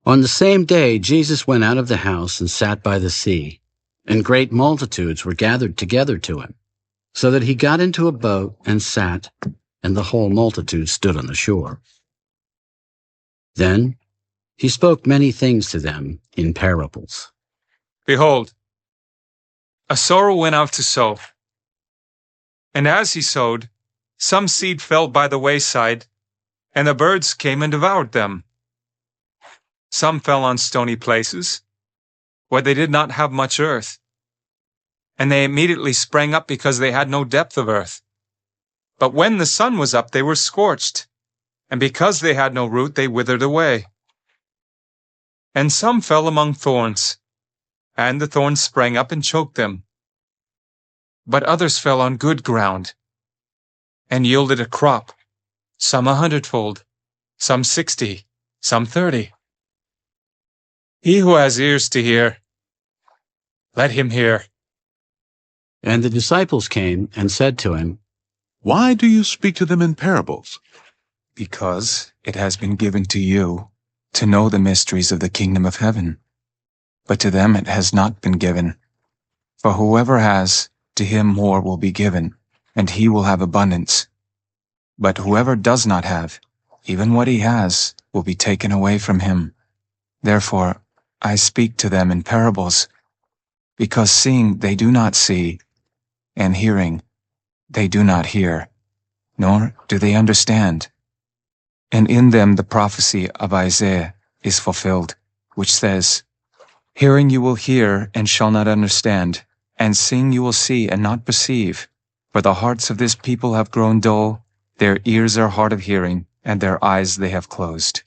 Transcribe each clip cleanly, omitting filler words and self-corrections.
On the same day Jesus went out of the house and sat by the sea, and great multitudes were gathered together to him, so that he got into a boat and sat, and the whole multitude stood on the shore. Then he spoke many things to them in parables. Behold, a sower went out to sow. And as he sowed, some seed fell by the wayside, and the birds came and devoured them. Some fell on stony places, where they did not have much earth, and they immediately sprang up because they had no depth of earth. But when the sun was up, they were scorched, and because they had no root, they withered away. And some fell among thorns, and the thorns sprang up and choked them. But others fell on good ground, and yielded a crop, some 100-fold, some 60, some 30. He who has ears to hear, let him hear. And the disciples came and said to him, Why do you speak to them in parables? Because it has been given to you to know the mysteries of the kingdom of heaven. But to them it has not been given. For whoever has, to him more will be given, and he will have abundance. But whoever does not have, even what he has, will be taken away from him. Therefore I speak to them in parables, because seeing they do not see, and hearing they do not hear, nor do they understand. And in them the prophecy of Isaiah is fulfilled, which says, Hearing you will hear and shall not understand, and seeing you will see and not perceive. For the hearts of this people have grown dull, their ears are hard of hearing, and their eyes they have closed.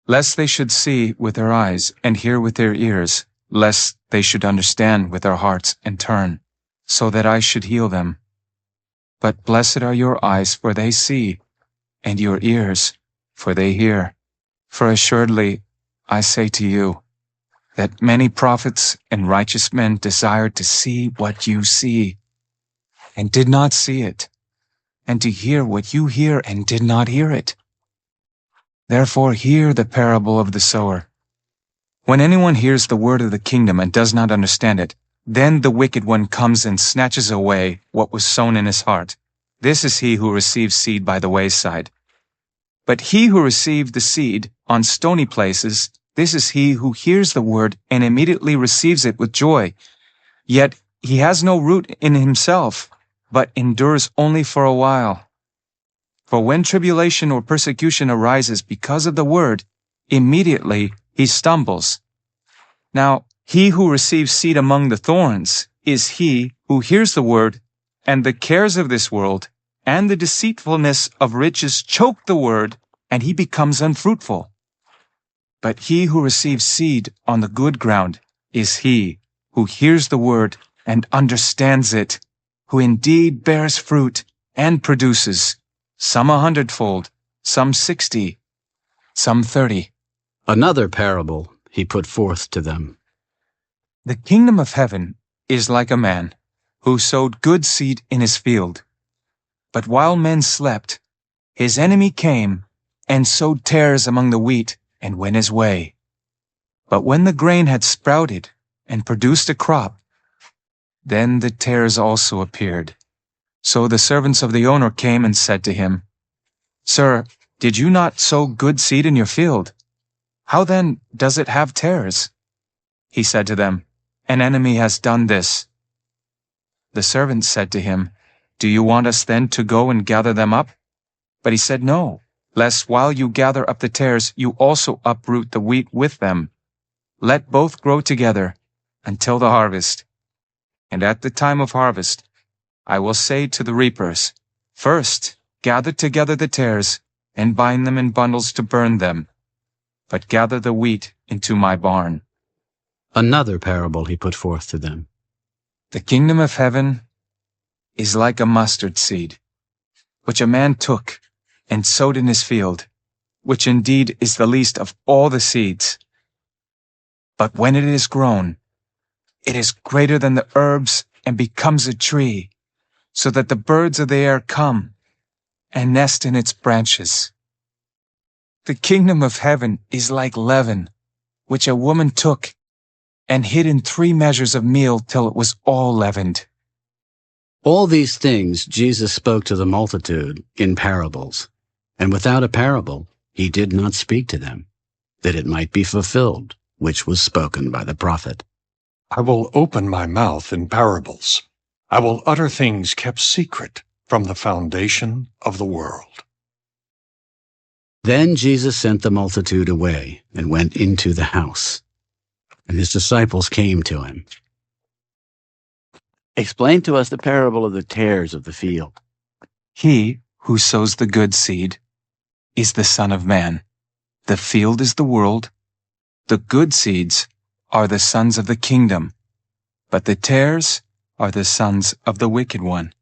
Lest they should see with their eyes and hear with their ears, lest they should understand with their hearts and turn, so that I should heal them. But blessed are your eyes, for they see, and your ears, for they hear. For assuredly I say to you, that many prophets and righteous men desired to see what you see, and did not see it, and to hear what you hear, and did not hear it. Therefore hear the parable of the sower. When anyone hears the word of the kingdom and does not understand it, then the wicked one comes and snatches away what was sown in his heart. This is he who receives seed by the wayside. But he who received the seed on stony places, this is he who hears the word and immediately receives it with joy. Yet he has no root in himself, but endures only for a while. For when tribulation or persecution arises because of the word, immediately he stumbles. Now, he who receives seed among the thorns is he who hears the word, and the cares of this world and the deceitfulness of riches choke the word, and he becomes unfruitful. But he who receives seed on the good ground is he who hears the word and understands it, who indeed bears fruit and produces, some 100-fold, some 60, some 30. Another parable he put forth to them. The kingdom of heaven is like a man who sowed good seed in his field. But while men slept, his enemy came and sowed tares among the wheat and went his way. But when the grain had sprouted and produced a crop, then the tares also appeared. So the servants of the owner came and said to him, Sir, did you not sow good seed in your field? How then does it have tares? He said to them, An enemy has done this. The servants said to him, Do you want us then to go and gather them up? But he said, No, lest while you gather up the tares, you also uproot the wheat with them. Let both grow together until the harvest. And at the time of harvest, I will say to the reapers, First, gather together the tares, and bind them in bundles to burn them, but gather the wheat into my barn. Another parable he put forth to them. The kingdom of heaven is like a mustard seed, which a man took and sowed in his field, which indeed is the least of all the seeds. But when it is grown, it is greater than the herbs and becomes a tree, so that the birds of the air come and nest in its branches. The kingdom of heaven is like leaven, which a woman took and hid in 3 measures of meal till it was all leavened. All these things Jesus spoke to the multitude in parables, and without a parable he did not speak to them, that it might be fulfilled, which was spoken by the prophet. I will open my mouth in parables. I will utter things kept secret from the foundation of the world. Then Jesus sent the multitude away and went into the house, and his disciples came to him. Explain to us the parable of the tares of the field. He who sows the good seed is the Son of Man. The field is the world. The good seeds are the sons of the kingdom, but the tares are the sons of the wicked one.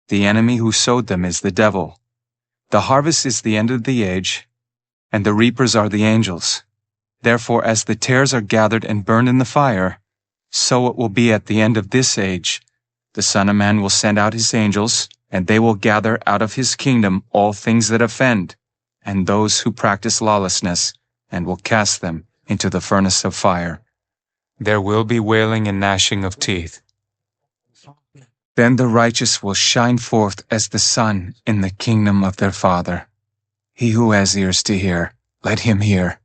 The enemy who sowed them is the devil. The harvest is the end of the age, and the reapers are the angels. Therefore, as the tares are gathered and burned in the fire, so it will be at the end of this age. The Son of Man will send out his angels, and they will gather out of his kingdom all things that offend, and those who practice lawlessness, and will cast them into the furnace of fire. There will be wailing and gnashing of teeth. Then the righteous will shine forth as the sun in the kingdom of their Father. He who has ears to hear, let him hear.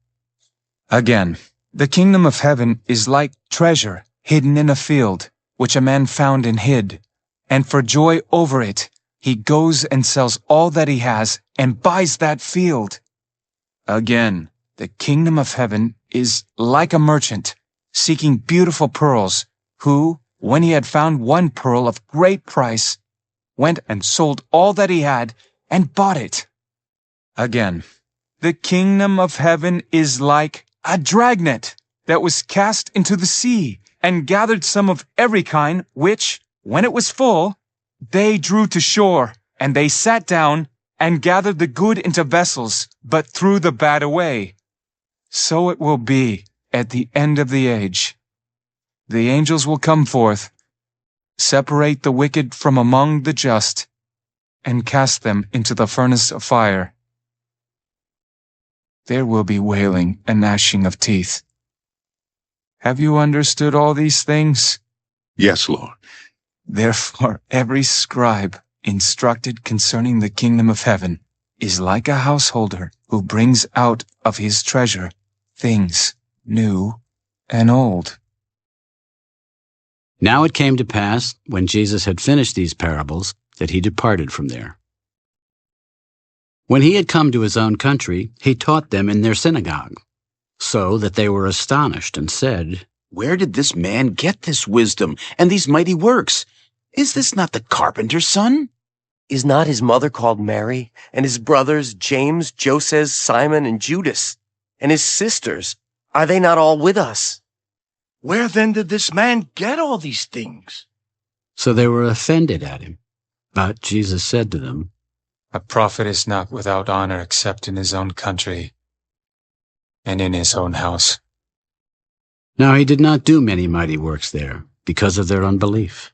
Again, the kingdom of heaven is like treasure hidden in a field, which a man found and hid. And for joy over it, he goes and sells all that he has and buys that field. Again, the kingdom of heaven is like a merchant seeking beautiful pearls, who, when he had found one pearl of great price, went and sold all that he had and bought it. Again, the kingdom of heaven is like a dragnet that was cast into the sea and gathered some of every kind, which, when it was full, they drew to shore, and they sat down and gathered the good into vessels, but threw the bad away. So it will be at the end of the age. The angels will come forth, separate the wicked from among the just, and cast them into the furnace of fire. There will be wailing and gnashing of teeth. Have you understood all these things? Yes, Lord. Therefore, every scribe instructed concerning the kingdom of heaven is like a householder who brings out of his treasure things new and old. Now it came to pass, when Jesus had finished these parables, that he departed from there. When he had come to his own country, he taught them in their synagogue, so that they were astonished and said, "Where did this man get this wisdom and these mighty works? Is this not the carpenter's son? Is not his mother called Mary, and his brothers James, Joses, Simon, and Judas? And his sisters, are they not all with us? Where then did this man get all these things?" So they were offended at him. But Jesus said to them, A prophet is not without honor except in his own country and in his own house. Now he did not do many mighty works there, because of their unbelief.